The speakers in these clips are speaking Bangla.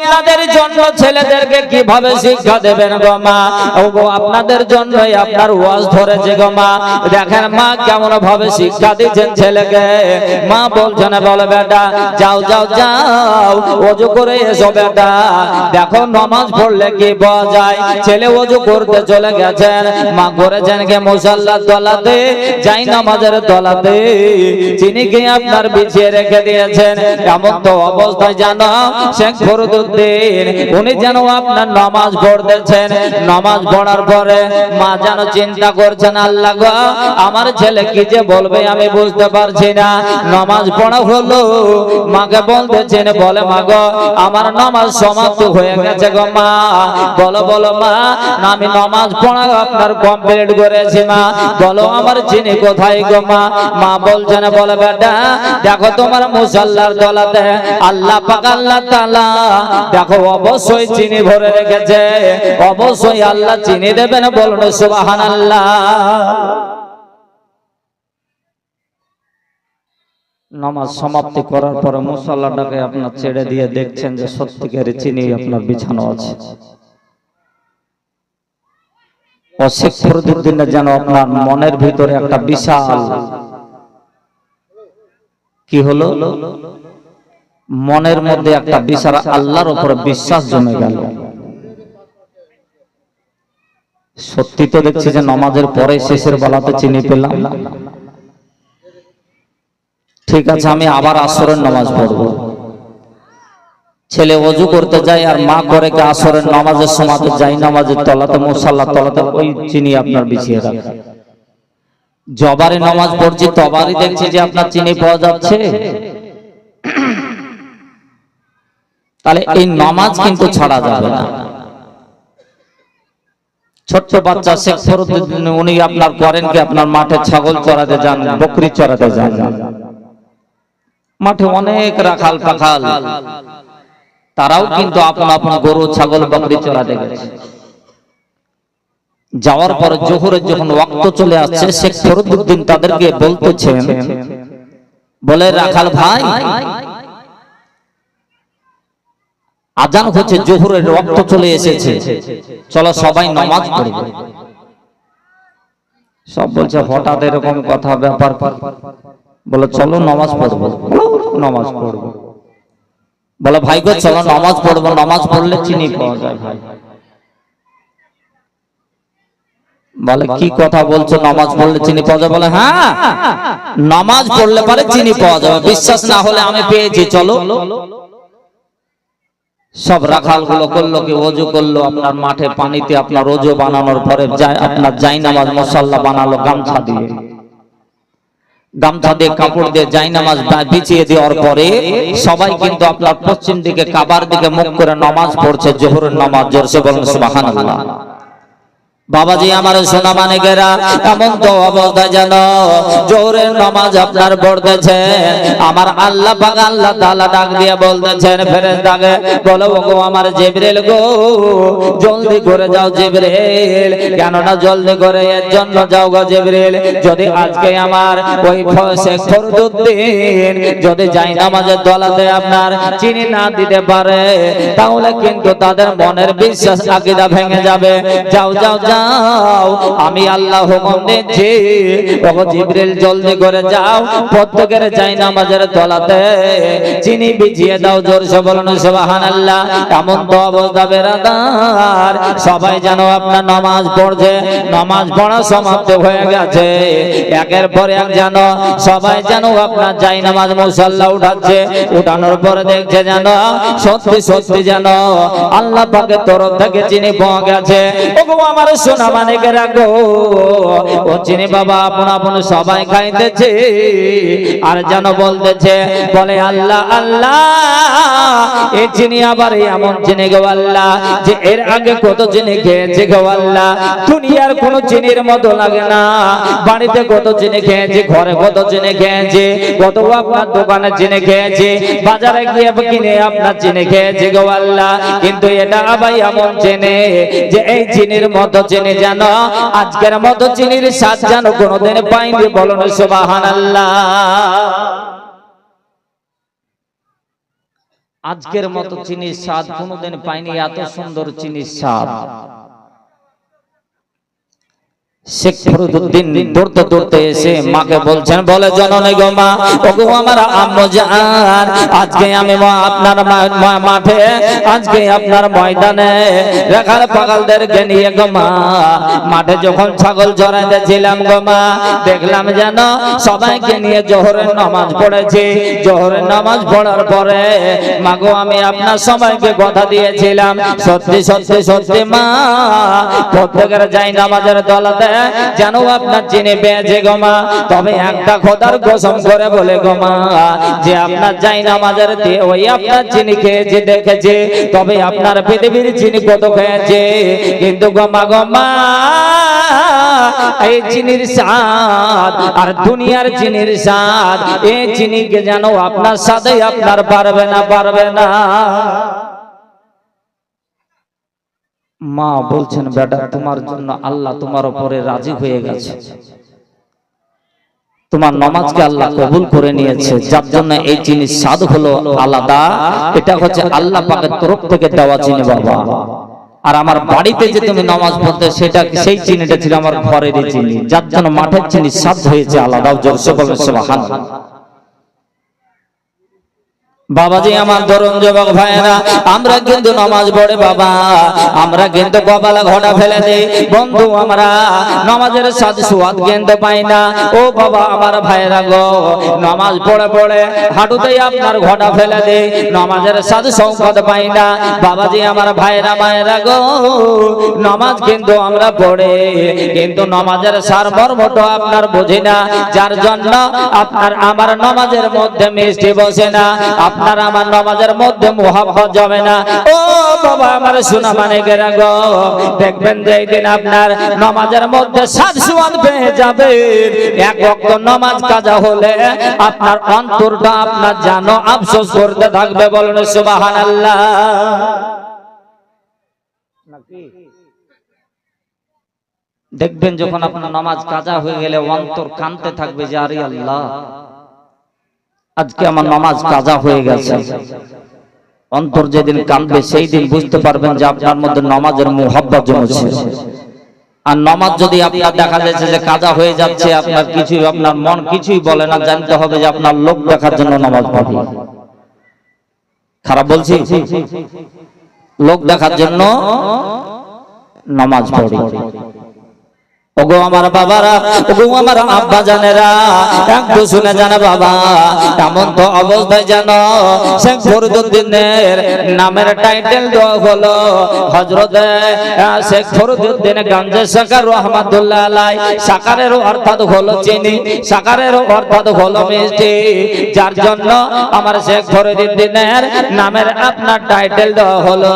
আপনাদের জন্য ছেলেদেরকে কিভাবে শিক্ষা দেবেন গো মা? ও গো আপনাদের জন্যই আপনার ওয়াজ ধরেছে গো মা। দেখেন মা কেমন ভাবে শিক্ষা দিচ্ছেন ছেলেকে। মা বলছেন বলে বেটা যাও যাও যাও ওযু করে এসো বেটা। দেখো নামাজ পড়লে কি পাওয়া যায়। ছেলে ওযু করতে চলে গেছেন, মা করেছেন কে মুসাল্লার তলাতে, যাই নামাজের তলাতে চিনিকে আপনার বিছিয়ে রেখে দিয়েছেন। এমন তো অবস্থায় জানো শেখ ফরিদউদ্দিন উনি যেন আপনার নামাজ পড়তেছেন। নামাজ পড়ার পরে মা যেন চিন্তা করছেন আল্লাহ গো আমার ছেলে কি যে বলবে আমি বুঝতে পারছি না। নামাজ পড়া হলো, মাকে বলতেছেন বলে মা গো আমার নামাজ সমাপ্ত হয়ে গেছে গো মা। বলো বলো মা আমি নামাজ পড়া আপনার কমপ্লিট করেছি মা। বলো আমার চিনি কোথায় গো মা? মা বলছেন বলে বেটা দেখো তোমার মুসাল্লার তলাতে আল্লাহ পাক আল্লাহ তাআলা দেখো অবশ্যই চিনি ভরে রেখেছে, অবশ্যই আল্লাহ চিনি দেবেন। বলুন সুবহানাল্লাহ। নামাজ সমাপ্তি করার পরে মুসাল্লাটাকে আপনার ছেড়ে দিয়ে দেখছেন যে সত্যিকার চিনি আপনার বিছানো আছে। ও শেখ ফরিদউদ্দিনের যেন আপনার মনের ভিতরে একটা বিশাল কি হলো, মনের মধ্যে একটা বিশাল আল্লাহর উপরে বিশ্বাস জমে গেল। সত্যি তো দেখছি যে নামাজের পরে শেষের বেলাতে চিনি পেলাম, ঠিক আছে আমি আবার আসরের নামাজ পড়বো। ছেলে ওযু করতে যায় আর মা করে কে আসরের নামাজের সময় যাই নামাজের তলাতে মুসাল্লার তলাতে ওই চিনি আপনার বিছিয়ে রাখে। জবারে নামাজ পড়ছি তবারই দেখছি যে আপনার চিনি পাওয়া যাচ্ছে। তাহলে এই নামাজ কিন্তু ছাড়া যাবে না। ছোট্ট বাচ্চা শেখ ফরিদউদ্দিন উনি আপনার করেন কি আপনার মাঠে ছাগল চড়াতে যান, বকরি চড়াতে যান। মাঠে অনেক রাখাল পাখাল তারাও কিন্তু আপন আপন গরু ছাগল বকরি চড়াতে গেছে। যাওয়ার পর জোহরের যখন ওয়াক্ত চলে আসছে শেখ ফরিদউদ্দিন তাদেরকে বলতেছেন বলে রাখাল ভাই আজান হচ্ছে, জোহরের ওয়াক্ত চলে এসেছে, চলো সবাই নামাজ পড়ব। সব বলছে হঠাৎ এরকম কথা ব্যাপার, বলে চলো নামাজ পড়বো। নামাজ পড়বো বলে ভাই গো চলো নামাজ পড়বো, নামাজ পড়লে চিনি পাওয়া যায়। ভাই বলে কি কথা বলছো, নামাজ পড়লে চিনি পাওয়া যাবে? বলে হ্যাঁ নামাজ পড়লে পরে চিনি পাওয়া যাবে, বিশ্বাস না হলে আমি পেয়েছি চলো। সব রাখাল গুলো করলো কি ওযু করলো আপনার মাঠে পানিতে আপনার ওযু বানানোর পরে আপনার যাই নামাজ মুসাল্লা বানালো গামছা দিয়ে, গামছা দিয়ে কাপড় দিয়ে যাই নামাজ বিছিয়ে দেওয়ার পরে সবাই কিন্তু আপনার পশ্চিম দিকে কাবার দিকে মুখ করে নামাজ পড়ছে, জোহরের নামাজ। জোরসে বলুন সুবহানাল্লাহ। বাবাজি আমার সোনা মানিকেরা এমন তো অবস্থা যেন জোহরের নামাজ আপনার পড়তেছে, আমার আল্লাহ পাক আল্লাহ তাআলা ডাক দিয়ে বলতেছেন ফেরেশতাকে বলো গো আমার জিবরিল গো জলদি করে যাও জিবরিল। কেন না জলদি করে এর জন্য যাও গো জিবরিল, যদি আজকে আমার ওই শেখ ফরিদউদ্দিন যদি যাই নামাজের তলাতে আপনার চিনি না দিতে পারে তাহলে কিন্তু তাদের মনের বিশ্বাস আকীদা ভেঙে যাবে। যাও যাও যাও আমি আল্লাহ হুকুম দিচ্ছি ওগো জিবরিল জলদি করে যাও প্রত্যেকের যাই নামাজের তলাতে চিনি বিছিয়ে দাও। জোরসে বলুন সুবহানাল্লাহ। এমন তো অবস্থা বেরাদার সবাই যেন আপনার নামাজ পড়ছে, নামাজ পড়া সমাপ্ত হয়ে গেছে, একের পর এক যেন সবাই যেন আপনার যাই নামাজ মুসাল্লা উঠাচ্ছে। উঠানোর পরে দেখছে যেন সত্যি সত্যি যেন আল্লাহ পাকের তরফ থেকে চিনি পাওয়া গেছে। ওগো আমার সোনা মানিকেরা গো ও চিনি বাবা আপন আপন সবাই খাইতেছে আর যেন বলতেছে বলে আল্লাহ আল্লাহ এই চিনি আবার এমন চিনি গো আল্লাহ যে এর আগে কত চিনি খেয়েছে গো আল্লাহ, দুনিয়ার কোন চিনির মতো লাগে না। বাড়িতে কত চিনি খেয়েছি, ঘরে কত চিনি খেয়েছি, কত আপনার দোকানে চিনি খেয়েছি, বাজারে গিয়ে কিনে আপনার চিনি খেয়েছি গো আল্লাহ, কিন্তু এটা আবার এমন চিনি যে এই চিনির মতো চিনি যেন আজকের মতো চিনির স্বাদ যেন কোনোদিন পাইনি। বলুন সুবহানাল্লাহ। আজকের মতো চিনির স্বাদ কোনোদিন পাইনি, এত সুন্দর চিনির স্বাদ। শেখ ফরিদউদ্দিন দৌড়তে দৌড়তে এসে মাকে বলছেন, বলে জননী গো মা, ওগো আমার আম্মু জান, আজকে আমি আপনার মাঠে, আজকে আপনার ময়দানে রেখাল পাগলদেরকে নিয়ে গো মা মাঠে যখন ছাগল চড়াইতেছিলাম গো মা, দেখলাম যেন সবাইকে নিয়ে জোহরের নামাজ পড়েছি। জোহরের নামাজ পড়ার পরে মা গো আমি আপনার সবাইকে কথা দিয়েছিলাম, সত্যি সত্যি সত্যি মা প্রত্যেকের যাই নামাজের দলাতে যেন আপনার চিনি পেয়েছে গো মা। তবে একটা খোদার কসম করে বলে গো মা, যে আপনার যাই নামাজের দিয়ে ওই আপনার চিনি খেয়েছে দেখেছে, তবে আপনার পৃথিবীর চিনি কত খেয়েছে, কিন্তু গো মা এই চিনির স্বাদ আর দুনিয়ার চিনির স্বাদ, এই চিনিকে যেন আপনার সাথে আপনার পারবে না, পারবে না। মা বলছেন, বেটা তোমার জন্য আল্লাহ তোমার উপরে রাজি হয়ে গেছে, তোমার নামাজকে আল্লাহ কবুল করে নিয়েছে, যার জন্য এই চিনির স্বাদ হলো আলাদা। এটা হচ্ছে আল্লাহ পাকের তরফ থেকে দেওয়া চিনি বাবা। আর আমার বাড়িতে যে তুমি নামাজ পড়তে, সেটা সেই চিনিটা ছিল আমার ঘরেরই চিনি, যার জন্য মাঠের চিনির স্বাদ হয়েছে আলাদা। জোরসে বলেন সুবহানাল্লাহ। বাবাজি আমার তরুণ যুবক ভাইরা, আমরা কিন্তু নামাজ পড়ে বাবা, আমরা কিন্তু কপালে ঘোড়া ফেলে দেই বন্ধু, আমরা নামাজের স্বাদ সুয়াদ কিন্তু পাই না। ও বাবা আমার ভাইরা গো, নামাজ পড়ে পড়ে হাঁটুতেই আপনার ঘোড়া ফেলে দেই, নামাজের স্বাদ সৌকত পাই না। বাবাজি আমার ভাইরা মায়েরা গো, নামাজ কিন্তু আমরা পড়ে, কিন্তু নামাজের সারমর্মটা আপনার বুঝি না, যার জন্য আপনার আমার নামাজের মধ্যে মিষ্টি বসে না, আপনার আমার নামাজের মধ্যে মুহাব্বত জমে না। ও বাবা আমার সোনা মানে গেরা গো, দেখবেন যে একদিন আপনার নামাজের মধ্যে স্বাদ সুয়াদ পেয়ে যাবে। এক ওয়াক্ত নামাজ কাজা হলে আপনার অন্তরটা আপনার জানো আফসোস করতে থাকবে। বলুন সুবহানাল্লাহ। দেখবেন যখন আপনার নামাজ কাজা হয়ে গেলে অন্তর কাঁদতে থাকবে যে আরে আল্লাহ, আজকে আমার নামাজ কাজা হয়ে গেছে। অন্তর যেদিন কাঁদবে সেই দিন বুঝতে পারবেন যে আপনার মধ্যে নামাজের মুহাব্বত জমেছে। আর নামাজ যদি আপনার দেখা যাচ্ছে যে কাজা হয়ে যাচ্ছে, আপনার কিছুই আপনার মন কিছুই বলে না, জানতে হবে যে আপনার লোক দেখার জন্য নামাজ পড়ি। খারাপ বলছি? লোক দেখার জন্য নামাজ পড়ি। ওগো আমার বাবারা, ওগো আমার আব্বা জানেরা, একটু শুনে জানে বাবা, এমন তো অবস্থায় জানো শেখ ফরিদউদ্দিনের নামের টাইটেল দেওয়া হলো হযরত শেখ ফরিদউদ্দিন গঞ্জে সাকার রহমাতুল্লাহ আলাইহি। সাকারের অর্থাৎ হলো চিনি, সাকারের অর্থাৎ হলো মিষ্টি, যার জন্য আমার শেখ ফরিদউদ্দিনের নামের আপনার টাইটেল দেওয়া হলো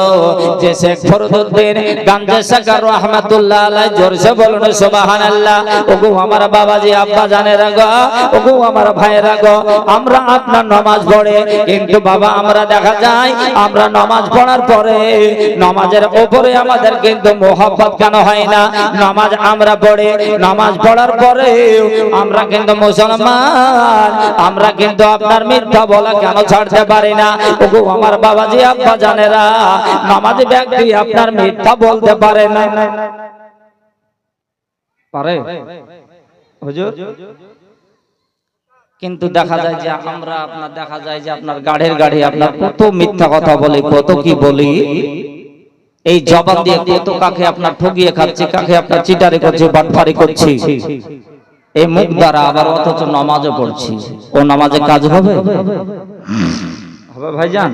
যে শেখ ফরিদউদ্দিন গঞ্জে সাকার রহমাতুল্লাহ আলাইহি। জোরসে বলুন সুবহানাল্লাহ। ওগো আমার বাবাজি আব্বা জানেরা গো, ওগো আমার ভাইরা গো, আমরা আপনার নামাজ পড়ে, কিন্তু বাবা আমরা দেখা যায় আমরা নামাজ পড়ার পরে নামাজের উপরে আমাদের কিন্তু মোহাব্বত কেন হয় না? নামাজ আমরা পড়ে, নামাজ পড়ার পরে আমরা কিন্তু মুসলমান, আমরা কিন্তু আপনার মিথ্যা বলা কেন ছাড়তে পারি না? ওগো আমার বাবাজি আব্বা জানেরা, নামাজি ব্যক্তি আপনার মিথ্যা বলতে পারে না, পারে হুজুর? কিন্তু দেখা যায় যে আমরা আপনার দেখা যায় যে আপনার গাড়ির গাড়ি আপনার কত মিথ্যা কথা বলি, কত কি বলি, এই জবান দিয়ে কত কাকে আপনার ঠগিয়ে খাচ্ছি, কাকে আপনার চিটারি করছি, বাটপারি করছি, এই মুখ দ্বারা আবার অথচ নামাজও পড়ছি। ও নামাজে কাজ হবে? হবে ভাইজান?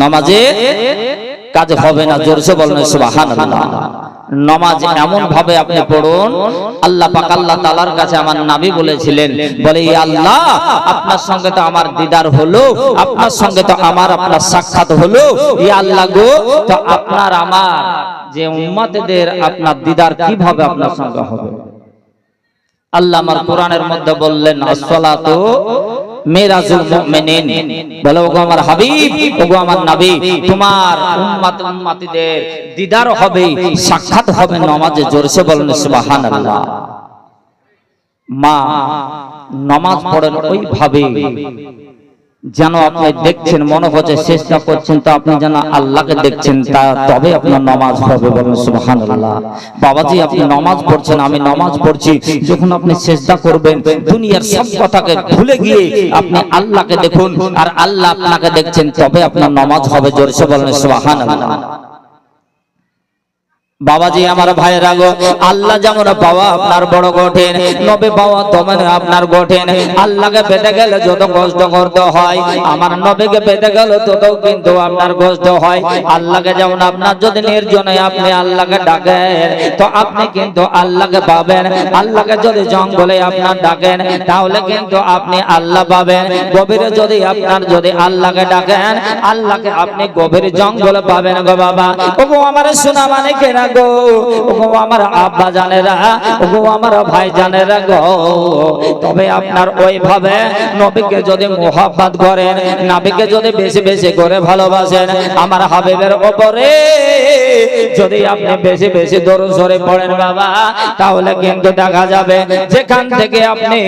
নামাজে কাজ হবে না। জোরসে বলেন সুবহানাল্লাহ। নামাজ এমন ভাবে আপনি পড়ুন, আল্লাহ পাক আল্লাহ তাআলার কাছে আমার নবী বলেছিলেন, বলে ইয়া আল্লাহ আপনার সঙ্গে তো আমার দিদার হলো, আপনার সঙ্গে তো আমার আপনার সাক্ষাৎ হলো, ইয়া আল্লাহ গো, তো আপনার আমার যে উম্মতদের আপনার দিদার কিভাবে আপনার সঙ্গে হবে? আল্লাহ আমার কোরআনের মধ্যে বললেন আসসালাতু মিরাজুল মুমিনিন, বলে ওগো আমার হাবিব, ওগো আমার নবী, তোমার উম্মত উম্মতিদের দিদার হবে, সাক্ষাৎ হবে নামাজে। জোরসে বলেন সুবহানাল্লাহ। মা নামাজ পড়েন ওইভাবে যেন আপনি দেখছেন, মনে হচ্ছে চেষ্টা করছেন, তো আপনি যেন আল্লাহকে দেখছেন, তবে আপনার নামাজ হবে। বলেন সুবহানাল্লাহ। বাবাজি আপনি নামাজ পড়ছেন, আমি নামাজ পড়ছি, যখন আপনি চেষ্টা করবেন দুনিয়ার সব কথাকে ভুলে গিয়ে আপনি আল্লাহকে দেখুন, আর আল্লাহ আপনাকে দেখছেন, তবে আপনার নামাজ হবে। জোরসে বলেন সুবহানাল্লাহ। বাবাজি আমার ভাইয়েরা গো, আল্লাহ যেমন বাবা আপনার বড় কঠিন, নবী বাবা তেমন আপনার কঠিন। আল্লাহকে পেতে গেলে যত কষ্ট করতে হয়, আমার নবীকে পেতে গেলে তত কিন্তু আপনার কষ্ট হয়। আল্লাহকে যেমন আপনার যদি নির্জনে আপনি আল্লাহকে ডাকেন, তো আপনি কিন্তু আল্লাহকে পাবেন। আল্লাহকে যদি জঙ্গলে আপনার ডাকেন, তাহলে কিন্তু আপনি আল্লাহ পাবেন। গভীরে যদি আপনার যদি আল্লাহকে ডাকেন, আল্লাহকে আপনি গভীর জঙ্গলে পাবেন গো বাবা। ওগো আমার সোনা মানে কেনা গো, ওগো আমার আব্বা জানেরা, ওগো আমার ভাই জানেরা গো, তবে আপনার ওইভাবে নবীকে যদি মোহাব্বত করেন, নবীকে যদি বেশি বেশি করে ভালোবাসেন, আমার হাবিবের উপরে যদি আপনি বেশি বেশি দরুদ শরীফ পড়েন বাবা, তাহলে কিন্তু দেখা যাবে যেখান থেকে আপনি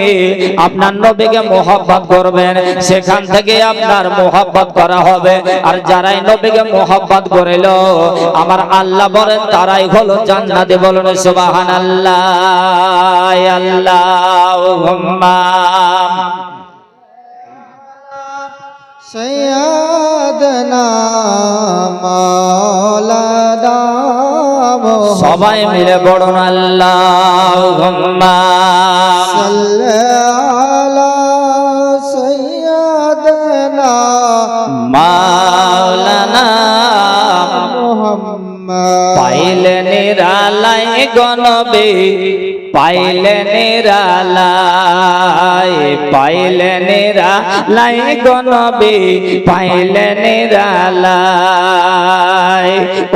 আপনার নবীকে মোহাব্বত করবেন, সেখান থেকে আপনার মোহাব্বত করা হবে। আর যারাই নবীকে মোহাব্বত করিল, আমার আল্লাহ বলেন তারাই হলো জান্নাতে। বলুন সুবহানাল্লাহ। আল্লাহুম্মা সাইয়্যিদানা মাওলানা, সবাই মিলে পড়ুন আল্লাহুম্মা সাল্লি আলা সাইয়্যিদানা মাওলানা মুহাম্মদ। পাইলে নিরালাই গনবে, পাইলে নিরালাই, পাইলে নিরালাই গনবে, পাইলে নিরালাই।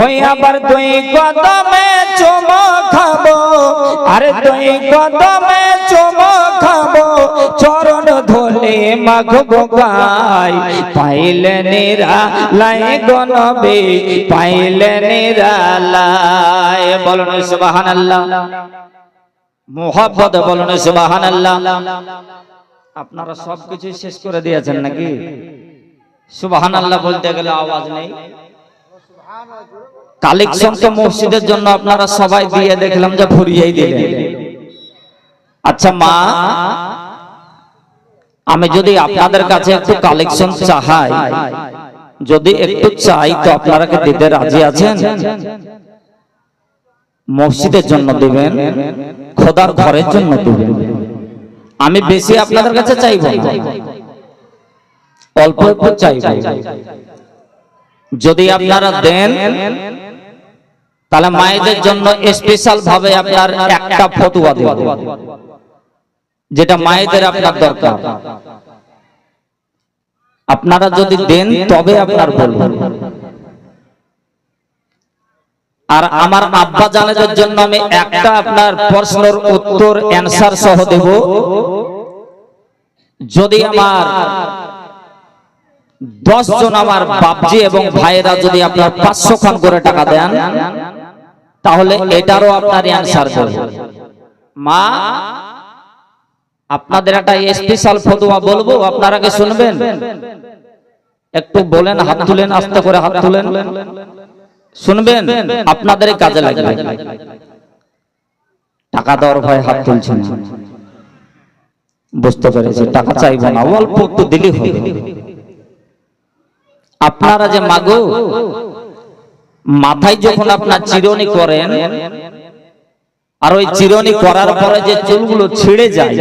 ওই আবার তুই কদমে চুমো খাবো, আরে তুই কদমে চুমো খাবো, চরণ ধুলি মাখবো গায়, পাইলে নিরালাই গনবে, পাইলে নিরালাই। বলুন সুবহানাল্লাহ। মোহাব্বত বলুন সুবহানাল্লাহ। আপনারা সবকিছু শেষ করে দিয়েছেন নাকি? সুবহানাল্লাহ বলতে গেলে আওয়াজ নেই। কালেকশন তো মসজিদের জন্য আপনারা সবাই দিয়ে দেখলাম যে ভরিয়েই দিলেন। আচ্ছা মা, আমি যদি আপনাদের কাছে একটু কালেকশন চাই, যদি একটু চাই, তো আপনারা কি দিতে রাজি আছেন? মসজিদের জন্য দিবেন, খোদার ঘরের জন্য দিবেন। আমি বেশি আপনাদের কাছে চাইব না, অল্প একটু চাইব। যদি আপনারা দেন, তাহলে মায়েদের জন্য স্পেশাল ভাবে আপনার একটা ফতোয়া দেব, যেটা মায়েদের আপনার দরকার। আপনারা যদি দেন তবে আপনার বলবেন। আর আমার আব্বা জানেদের জন্য আমি একটা আপনার প্রশ্নের উত্তর অ্যানসার সহ দেব। যদি আমার 10 জন আমার বাপজি এবং ভাইয়েরা যদি আপনার 500 খান করে টাকা দেন, তাহলে এটারও আপনার অ্যানসার দেব। মা, আপনাদের একটা স্পেশাল ফতোয়া বলবো, আপনারা কি শুনবেন? একটু বলেন, হাত তুলেন, আস্তে করে হাত তুলেন, শুনবেন, আপনাদের কাজে লাগবে। টাকা দেওয়ার ভয় হাত তুলছেন, বুঝতে পেরেছি। টাকা চাইবো না, অল্প একটু দিলেই হবে। আপনারা যে মাগো মাথায় যখন আপনার চিরুনি করেন, আর ওই চিরুনি করার পরে যে চুলগুলো ছিঁড়ে যায়,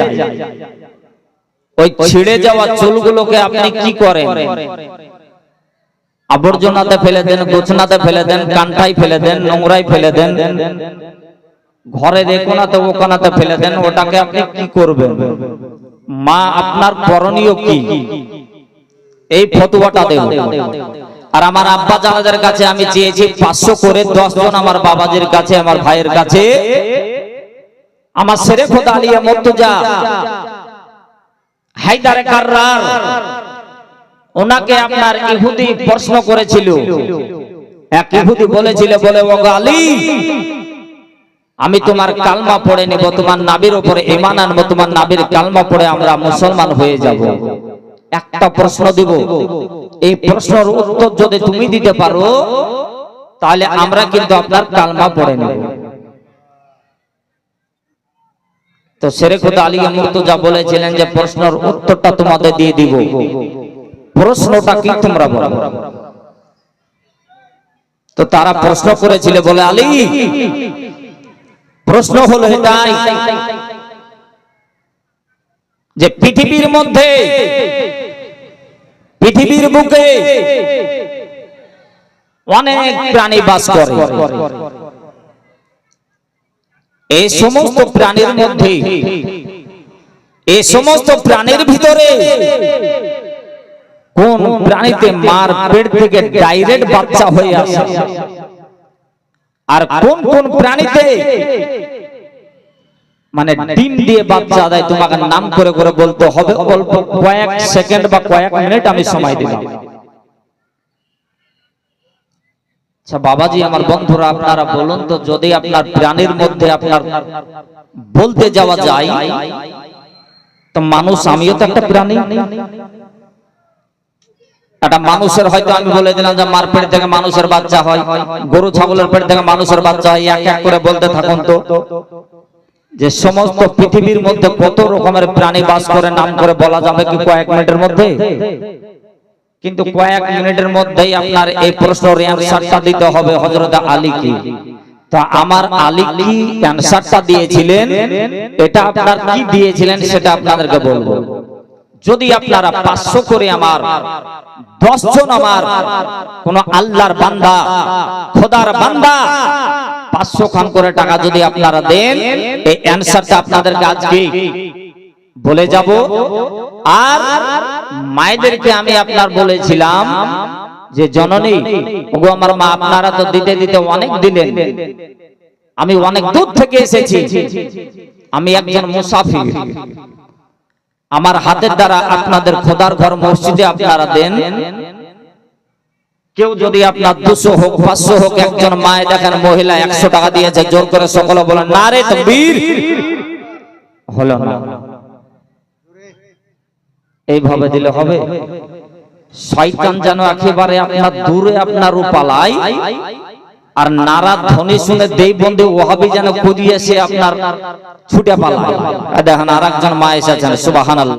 ওই ছিঁড়ে যাওয়া চুলগুলোকে আপনি কি করেন? আবর্জনাতে ফেলে দেন, গোছনাতে ফেলে দেন, কান্টায় ফেলে দেন, নোংরায় ফেলে দেন, ঘরে কোনাতে ওখানাতে ফেলে দেন। ওটাকে আপনি কি করবেন? মা, আপনার করণীয় কি? এই ফতোয়াটা দেব। আর আমার আব্বা জানাদের কাছে আমি চেয়েছি 500 করে 10 জন আমার বাবাজির কাছে, আমার ভাইয়ের কাছে, আমার শরীফত আলিয়া মুর্তজা হায়দার কাররার, ওনাকে আপনার ইহুদি প্রশ্ন করেছিল। এক ইহুদি বলেছিল, বলে ও আলী, আমি তোমার কালমা পড়ে নেব, তোমার নাবির উপরে ঈমান আনবো, তোমার নাবির কালমা পড়ে আমরা মুসলমান হয়ে যাব। একটা প্রশ্ন দিব, এই প্রশ্নের উত্তর যদি তুমি দিতে পারো তাহলে আমরা কিন্তু আপনার কালমা পড়ে নেব। তো শেরে খোদা আলী মুর্তজা বলেছিলেন যে প্রশ্নের উত্তরটা তোমাদের দিয়ে দিব, প্রশ্নটা কি তোমরা বলো। তো তারা প্রশ্ন করেছিল, বলে আলী প্রশ্ন হলো এটাই যে পৃথিবীর মধ্যে, পৃথিবীর বুকে অনেক প্রাণী বাস করে, এই সমস্ত প্রাণীর মধ্যে, এই সমস্ত প্রাণীর ভিতরে কোন প্রাণীতে মার পেট থেকে ডাইরেক্ট বাচ্চা হয়ে আসে, আর কোন কোন প্রাণীতে মানে ডিম দিয়ে বাচ্চা দেয়, তোমাকে নাম করে করে বলতে হবে, অল্প কয়েক সেকেন্ড বা কয়েক মিনিট আমি সময় দিলাম। আচ্ছা বাবাজি, আমার বন্ধুরা, আপনারা বলুন তো, যদি আপনার প্রাণীর মধ্যে আপনার বলতে যাওয়া যায়, তো মানুষ, আমিও তো একটা প্রাণী, একটা মানুষের হয়তো আমি বলে দিলাম যে মার পেট থেকে মানুষের বাচ্চা হয়, গরু ছাগলের পেট থেকে মানুষের বাচ্চা হয়, এক এক করে বলতে থাকুন তো, যে সমস্ত পৃথিবীর মধ্যে কত রকমের প্রাণী বাস করে নাম করে বলা যাবে কি কয়েক মিনিটের মধ্যে? কিন্তু কয়েক মিনিটের মধ্যেই আপনার এই প্রশ্নের অ্যানসারটা দিতে হবে হযরত আলী কি। তা আমার আলী কি অ্যানসারটা দিয়েছিলেন, এটা আপনার কি দিয়েছিলেন সেটা আপনাদেরকে বলবো। যদি আপনারা 500 করে আমার 10 জন আমার কোন আল্লাহর বান্দা, খোদার বান্দা 500 খান করে টাকা যদি আপনারা দেন, এই অ্যানসারটা আপনাদেরকে আজকে বলে যাব। আর মায়েদেরকে আমি আপনার বলেছিলাম যে জননী, ওগো আমার মা, আপনারা তো দিতে দিতে অনেক দিলেন, আমি অনেক দূর থেকে এসেছি, আমি একজন মুসাফির, আমার হাতের দ্বারা আপনাদের খোদার ঘর মসজিদে আপনারা দেন। কেউ যদি আপনার 200 হোক 500 হোক, একজন মায়ে দেখেন মহিলা 100 টাকা দিয়েছে, জোর করে সকলে বলেন নারে তাকবীর। হলো না, এইভাবে দিলে হবে? শয়তান যেন একেবারে আপনার দূরে আপনার পালায়, আর নারা ধ্বনি শুনে দেই বন্ধে ওহাবি যেন কুদিয়ে এসে আপনার ছুটে পালায়। দেখেন আর একজন মা এসেছেন, সুবহানাল্লাহ।